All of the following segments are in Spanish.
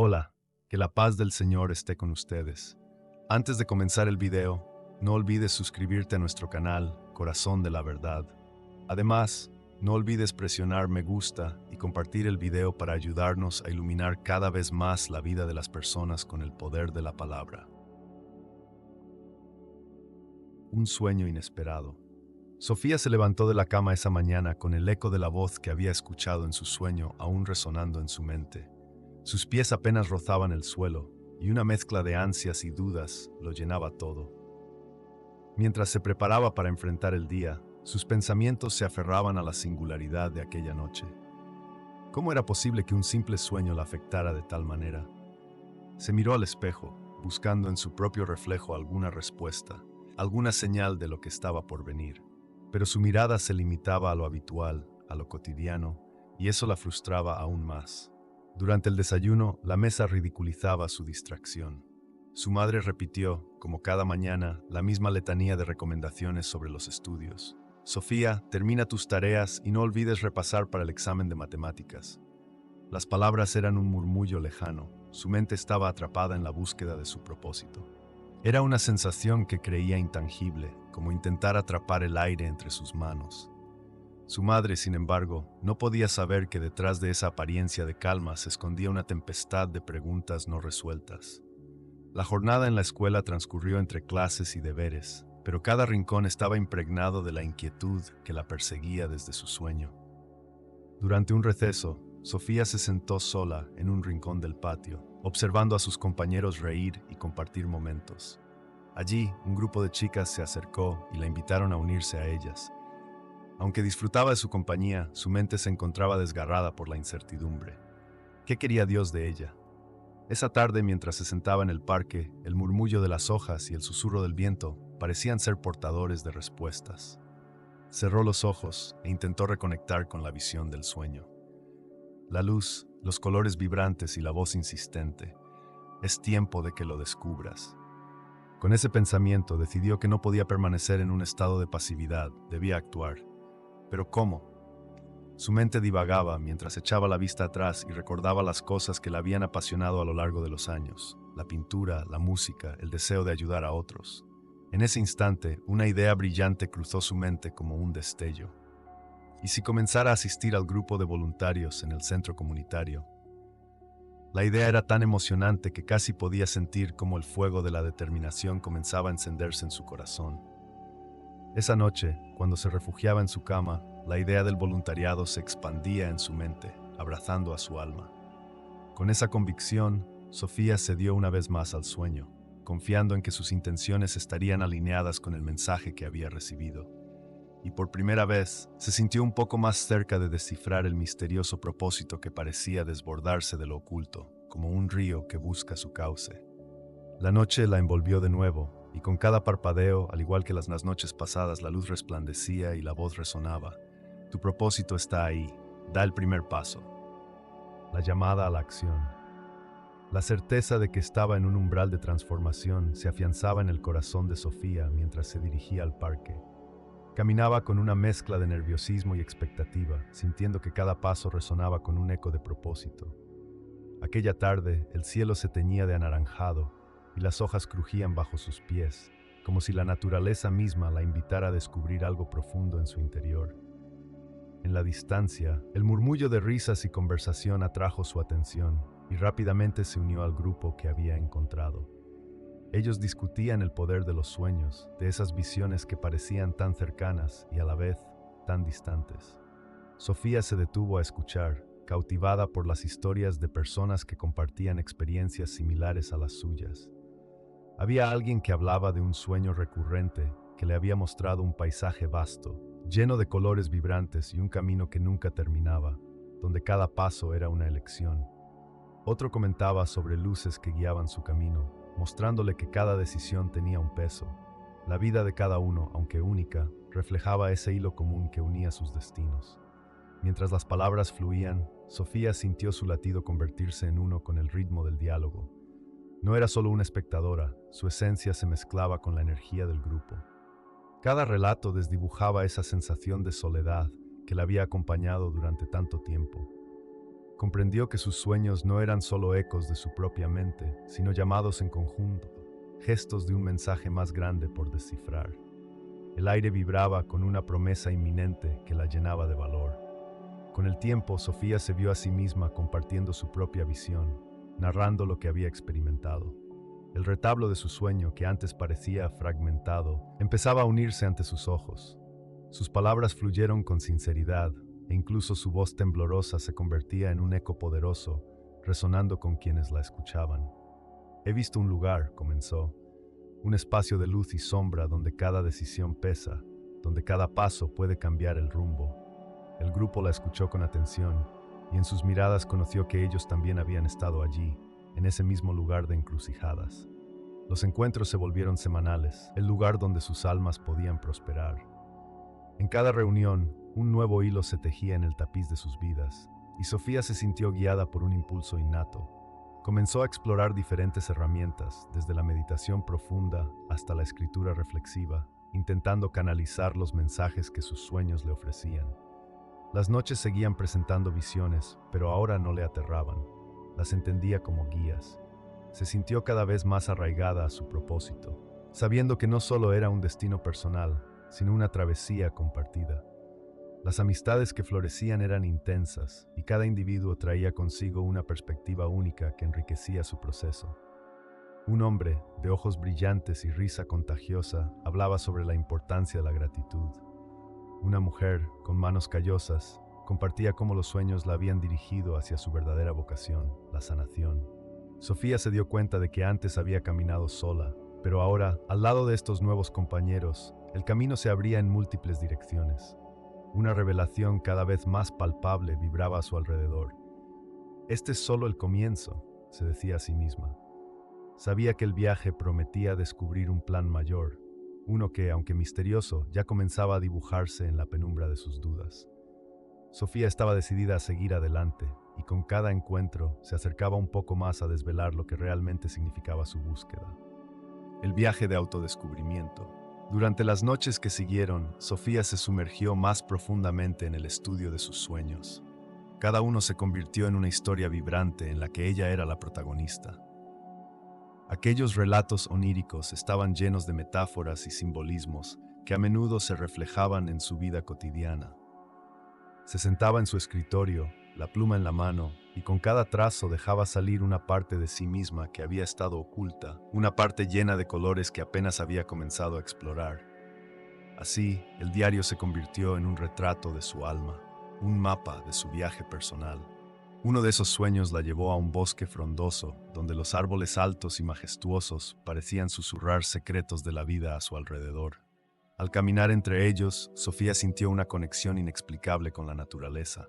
Hola, que la paz del Señor esté con ustedes. Antes de comenzar el video, no olvides suscribirte a nuestro canal, Corazón de la Verdad. Además, no olvides presionar me gusta y compartir el video para ayudarnos a iluminar cada vez más la vida de las personas con el poder de la palabra. Un sueño inesperado. Sofía se levantó de la cama esa mañana con el eco de la voz que había escuchado en su sueño aún resonando en su mente. Sus pies apenas rozaban el suelo, y una mezcla de ansias y dudas lo llenaba todo. Mientras se preparaba para enfrentar el día, sus pensamientos se aferraban a la singularidad de aquella noche. ¿Cómo era posible que un simple sueño la afectara de tal manera? Se miró al espejo, buscando en su propio reflejo alguna respuesta, alguna señal de lo que estaba por venir. Pero su mirada se limitaba a lo habitual, a lo cotidiano, y eso la frustraba aún más. Durante el desayuno, la mesa ridiculizaba su distracción. Su madre repitió, como cada mañana, la misma letanía de recomendaciones sobre los estudios. Sofía, termina tus tareas y no olvides repasar para el examen de matemáticas. Las palabras eran un murmullo lejano. Su mente estaba atrapada en la búsqueda de su propósito. Era una sensación que creía intangible, como intentar atrapar el aire entre sus manos. Su madre, sin embargo, no podía saber que detrás de esa apariencia de calma se escondía una tempestad de preguntas no resueltas. La jornada en la escuela transcurrió entre clases y deberes, pero cada rincón estaba impregnado de la inquietud que la perseguía desde su sueño. Durante un receso, Sofía se sentó sola en un rincón del patio, observando a sus compañeros reír y compartir momentos. Allí, un grupo de chicas se acercó y la invitaron a unirse a ellas. Aunque disfrutaba de su compañía, su mente se encontraba desgarrada por la incertidumbre. ¿Qué quería Dios de ella? Esa tarde, mientras se sentaba en el parque, el murmullo de las hojas y el susurro del viento parecían ser portadores de respuestas. Cerró los ojos e intentó reconectar con la visión del sueño. La luz, los colores vibrantes y la voz insistente. Es tiempo de que lo descubras. Con ese pensamiento decidió que no podía permanecer en un estado de pasividad, debía actuar. ¿Pero cómo? Su mente divagaba mientras echaba la vista atrás y recordaba las cosas que la habían apasionado a lo largo de los años: la pintura, la música, el deseo de ayudar a otros. En ese instante, una idea brillante cruzó su mente como un destello. ¿Y si comenzara a asistir al grupo de voluntarios en el centro comunitario? La idea era tan emocionante que casi podía sentir cómo el fuego de la determinación comenzaba a encenderse en su corazón. Esa noche, cuando se refugiaba en su cama, la idea del voluntariado se expandía en su mente, abrazando a su alma. Con esa convicción, Sofía cedió una vez más al sueño, confiando en que sus intenciones estarían alineadas con el mensaje que había recibido. Y por primera vez, se sintió un poco más cerca de descifrar el misterioso propósito que parecía desbordarse de lo oculto, como un río que busca su cauce. La noche la envolvió de nuevo, y con cada parpadeo, al igual que las noches pasadas, la luz resplandecía y la voz resonaba. Tu propósito está ahí, da el primer paso. La llamada a la acción. La certeza de que estaba en un umbral de transformación se afianzaba en el corazón de Sofía mientras se dirigía al parque. Caminaba con una mezcla de nerviosismo y expectativa, sintiendo que cada paso resonaba con un eco de propósito. Aquella tarde, el cielo se teñía de anaranjado y las hojas crujían bajo sus pies, como si la naturaleza misma la invitara a descubrir algo profundo en su interior. En la distancia, el murmullo de risas y conversación atrajo su atención y rápidamente se unió al grupo que había encontrado. Ellos discutían el poder de los sueños, de esas visiones que parecían tan cercanas y a la vez tan distantes. Sofía se detuvo a escuchar, cautivada por las historias de personas que compartían experiencias similares a las suyas. Había alguien que hablaba de un sueño recurrente que le había mostrado un paisaje vasto, lleno de colores vibrantes y un camino que nunca terminaba, donde cada paso era una elección. Otro comentaba sobre luces que guiaban su camino, mostrándole que cada decisión tenía un peso. La vida de cada uno, aunque única, reflejaba ese hilo común que unía sus destinos. Mientras las palabras fluían, Sofía sintió su latido convertirse en uno con el ritmo del diálogo. No era solo una espectadora, su esencia se mezclaba con la energía del grupo. Cada relato desdibujaba esa sensación de soledad que la había acompañado durante tanto tiempo. Comprendió que sus sueños no eran solo ecos de su propia mente, sino llamados en conjunto, gestos de un mensaje más grande por descifrar. El aire vibraba con una promesa inminente que la llenaba de valor. Con el tiempo, Sofía se vio a sí misma compartiendo su propia visión, narrando lo que había experimentado. El retablo de su sueño, que antes parecía fragmentado, empezaba a unirse ante sus ojos. Sus palabras fluyeron con sinceridad, e incluso su voz temblorosa se convertía en un eco poderoso, resonando con quienes la escuchaban. «He visto un lugar», comenzó, «un espacio de luz y sombra donde cada decisión pesa, donde cada paso puede cambiar el rumbo». El grupo la escuchó con atención, y en sus miradas conoció que ellos también habían estado allí, en ese mismo lugar de encrucijadas. Los encuentros se volvieron semanales, el lugar donde sus almas podían prosperar. En cada reunión, un nuevo hilo se tejía en el tapiz de sus vidas, y Sofía se sintió guiada por un impulso innato. Comenzó a explorar diferentes herramientas, desde la meditación profunda hasta la escritura reflexiva, intentando canalizar los mensajes que sus sueños le ofrecían. Las noches seguían presentando visiones, pero ahora no le aterraban. Las entendía como guías. Se sintió cada vez más arraigada a su propósito, sabiendo que no solo era un destino personal, sino una travesía compartida. Las amistades que florecían eran intensas, y cada individuo traía consigo una perspectiva única que enriquecía su proceso. Un hombre, de ojos brillantes y risa contagiosa, hablaba sobre la importancia de la gratitud. Una mujer, con manos callosas, compartía cómo los sueños la habían dirigido hacia su verdadera vocación, la sanación. Sofía se dio cuenta de que antes había caminado sola, pero ahora, al lado de estos nuevos compañeros, el camino se abría en múltiples direcciones. Una revelación cada vez más palpable vibraba a su alrededor. «Este es solo el comienzo», se decía a sí misma. Sabía que el viaje prometía descubrir un plan mayor, uno que, aunque misterioso, ya comenzaba a dibujarse en la penumbra de sus dudas. Sofía estaba decidida a seguir adelante, y con cada encuentro se acercaba un poco más a desvelar lo que realmente significaba su búsqueda. El viaje de autodescubrimiento. Durante las noches que siguieron, Sofía se sumergió más profundamente en el estudio de sus sueños. Cada uno se convirtió en una historia vibrante en la que ella era la protagonista. Aquellos relatos oníricos estaban llenos de metáforas y simbolismos que a menudo se reflejaban en su vida cotidiana. Se sentaba en su escritorio, la pluma en la mano, y con cada trazo dejaba salir una parte de sí misma que había estado oculta, una parte llena de colores que apenas había comenzado a explorar. Así, el diario se convirtió en un retrato de su alma, un mapa de su viaje personal. Uno de esos sueños la llevó a un bosque frondoso, donde los árboles altos y majestuosos parecían susurrar secretos de la vida a su alrededor. Al caminar entre ellos, Sofía sintió una conexión inexplicable con la naturaleza.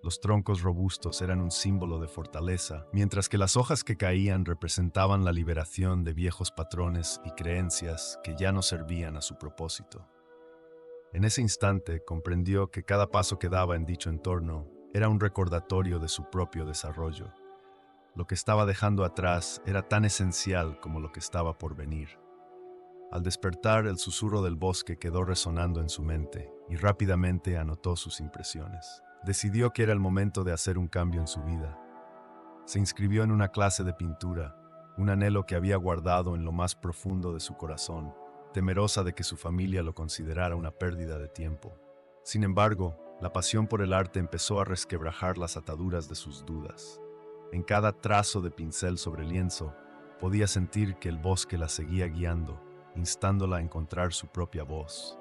Los troncos robustos eran un símbolo de fortaleza, mientras que las hojas que caían representaban la liberación de viejos patrones y creencias que ya no servían a su propósito. En ese instante comprendió que cada paso que daba en dicho entorno era un recordatorio de su propio desarrollo. Lo que estaba dejando atrás era tan esencial como lo que estaba por venir. Al despertar, el susurro del bosque quedó resonando en su mente y rápidamente anotó sus impresiones. Decidió que era el momento de hacer un cambio en su vida. Se inscribió en una clase de pintura, un anhelo que había guardado en lo más profundo de su corazón, temerosa de que su familia lo considerara una pérdida de tiempo. Sin embargo, la pasión por el arte empezó a resquebrajar las ataduras de sus dudas. En cada trazo de pincel sobre lienzo, podía sentir que el bosque la seguía guiando, instándola a encontrar su propia voz.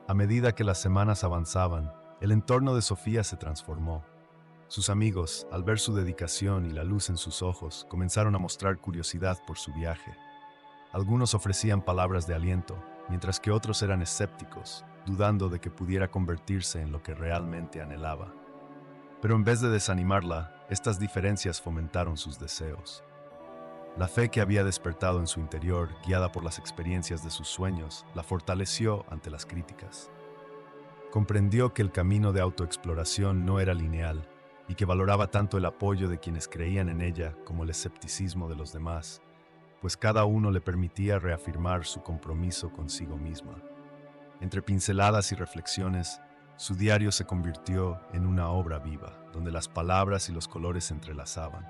A medida que las semanas avanzaban, el entorno de Sofía se transformó. Sus amigos, al ver su dedicación y la luz en sus ojos, comenzaron a mostrar curiosidad por su viaje. Algunos ofrecían palabras de aliento, mientras que otros eran escépticos, dudando de que pudiera convertirse en lo que realmente anhelaba. Pero en vez de desanimarla, estas diferencias fomentaron sus deseos. La fe que había despertado en su interior, guiada por las experiencias de sus sueños, la fortaleció ante las críticas. Comprendió que el camino de autoexploración no era lineal y que valoraba tanto el apoyo de quienes creían en ella como el escepticismo de los demás, pues cada uno le permitía reafirmar su compromiso consigo misma. Entre pinceladas y reflexiones, Su diario se convirtió en una obra viva, donde las palabras y los colores se entrelazaban.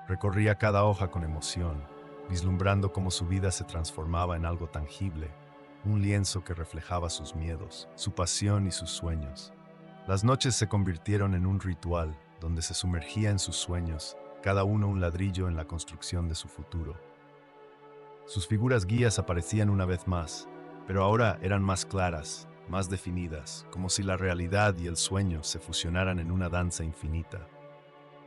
Recorría cada hoja con emoción, vislumbrando cómo su vida se transformaba en algo tangible, un lienzo que reflejaba sus miedos, su pasión y sus sueños. Las noches se convirtieron en un ritual, donde se sumergía en sus sueños, cada uno un ladrillo en la construcción de su futuro. Sus figuras guías aparecían una vez más, pero ahora eran más claras, más definidas, como si la realidad y el sueño se fusionaran en una danza infinita.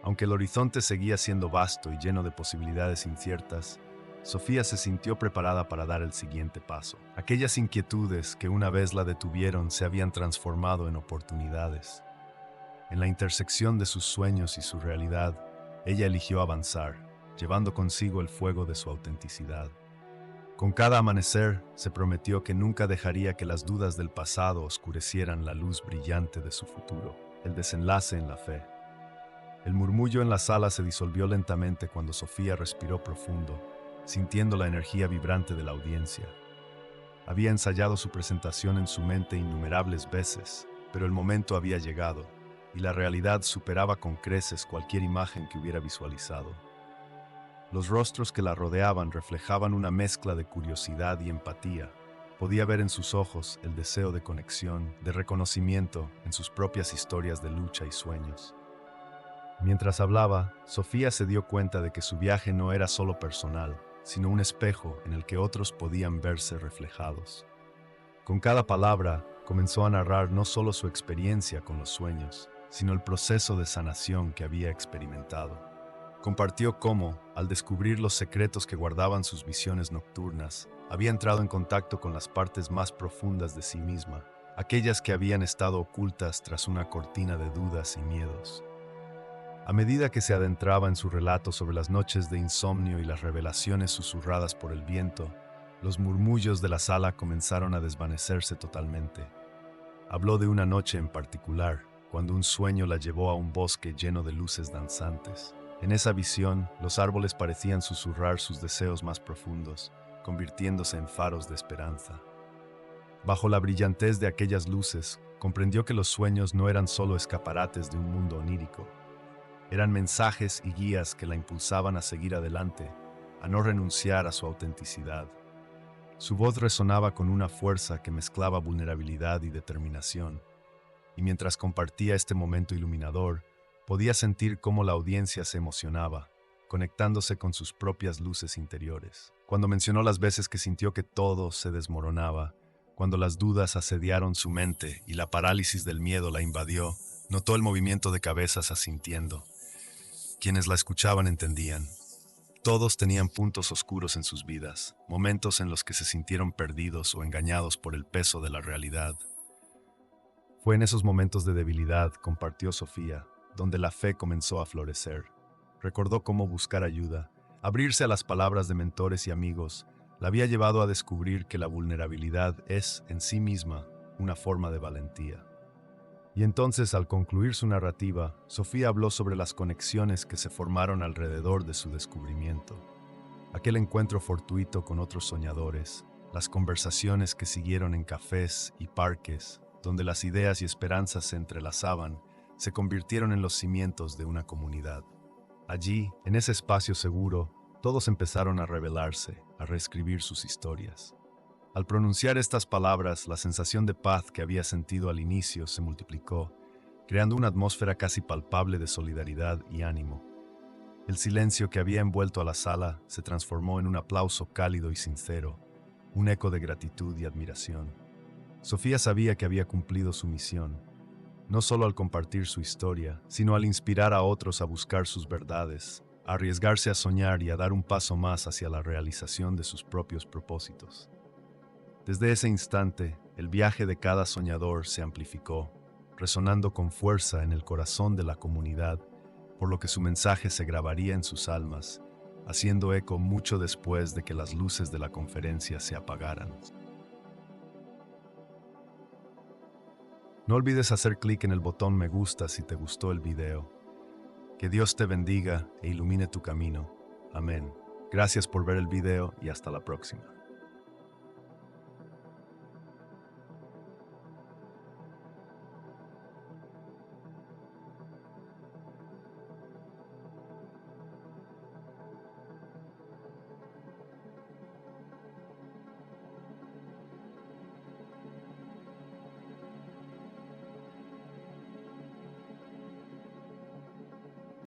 Aunque el horizonte seguía siendo vasto y lleno de posibilidades inciertas, Sofía se sintió preparada para dar el siguiente paso. Aquellas inquietudes que una vez la detuvieron se habían transformado en oportunidades. En la intersección de sus sueños y su realidad, ella eligió avanzar, llevando consigo el fuego de su autenticidad. Con cada amanecer, se prometió que nunca dejaría que las dudas del pasado oscurecieran la luz brillante de su futuro. El desenlace en la fe. El murmullo en la sala se disolvió lentamente cuando Sofía respiró profundo, sintiendo la energía vibrante de la audiencia. Había ensayado su presentación en su mente innumerables veces, pero el momento había llegado, y la realidad superaba con creces cualquier imagen que hubiera visualizado. Los rostros que la rodeaban reflejaban una mezcla de curiosidad y empatía. Podía ver en sus ojos el deseo de conexión, de reconocimiento en sus propias historias de lucha y sueños. Mientras hablaba, Sofía se dio cuenta de que su viaje no era solo personal, sino un espejo en el que otros podían verse reflejados. Con cada palabra, comenzó a narrar no solo su experiencia con los sueños, sino el proceso de sanación que había experimentado. Compartió cómo, al descubrir los secretos que guardaban sus visiones nocturnas, había entrado en contacto con las partes más profundas de sí misma, aquellas que habían estado ocultas tras una cortina de dudas y miedos. A medida que se adentraba en su relato sobre las noches de insomnio y las revelaciones susurradas por el viento, los murmullos de la sala comenzaron a desvanecerse totalmente. Habló de una noche en particular, cuando un sueño la llevó a un bosque lleno de luces danzantes. En esa visión, los árboles parecían susurrar sus deseos más profundos, convirtiéndose en faros de esperanza. Bajo la brillantez de aquellas luces, comprendió que los sueños no eran solo escaparates de un mundo onírico. Eran mensajes y guías que la impulsaban a seguir adelante, a no renunciar a su autenticidad. Su voz resonaba con una fuerza que mezclaba vulnerabilidad y determinación, y mientras compartía este momento iluminador, podía sentir cómo la audiencia se emocionaba, conectándose con sus propias luces interiores. Cuando mencionó las veces que sintió que todo se desmoronaba, cuando las dudas asediaron su mente y la parálisis del miedo la invadió, notó el movimiento de cabezas asintiendo. Quienes la escuchaban entendían. Todos tenían puntos oscuros en sus vidas, momentos en los que se sintieron perdidos o engañados por el peso de la realidad. Fue en esos momentos de debilidad, compartió Sofía, donde la fe comenzó a florecer. Recordó cómo buscar ayuda, abrirse a las palabras de mentores y amigos, la había llevado a descubrir que la vulnerabilidad es, en sí misma, una forma de valentía. Y entonces, al concluir su narrativa, Sofía habló sobre las conexiones que se formaron alrededor de su descubrimiento. Aquel encuentro fortuito con otros soñadores, las conversaciones que siguieron en cafés y parques, donde las ideas y esperanzas se entrelazaban, se convirtieron en los cimientos de una comunidad. Allí, en ese espacio seguro, todos empezaron a revelarse, a reescribir sus historias. Al pronunciar estas palabras, la sensación de paz que había sentido al inicio se multiplicó, creando una atmósfera casi palpable de solidaridad y ánimo. El silencio que había envuelto a la sala se transformó en un aplauso cálido y sincero, un eco de gratitud y admiración. Sofía sabía que había cumplido su misión, no solo al compartir su historia, sino al inspirar a otros a buscar sus verdades, a arriesgarse a soñar y a dar un paso más hacia la realización de sus propios propósitos. Desde ese instante, el viaje de cada soñador se amplificó, resonando con fuerza en el corazón de la comunidad, por lo que su mensaje se grabaría en sus almas, haciendo eco mucho después de que las luces de la conferencia se apagaran. No olvides hacer clic en el botón me gusta si te gustó el video. Que Dios te bendiga e ilumine tu camino. Amén. Gracias por ver el video y hasta la próxima.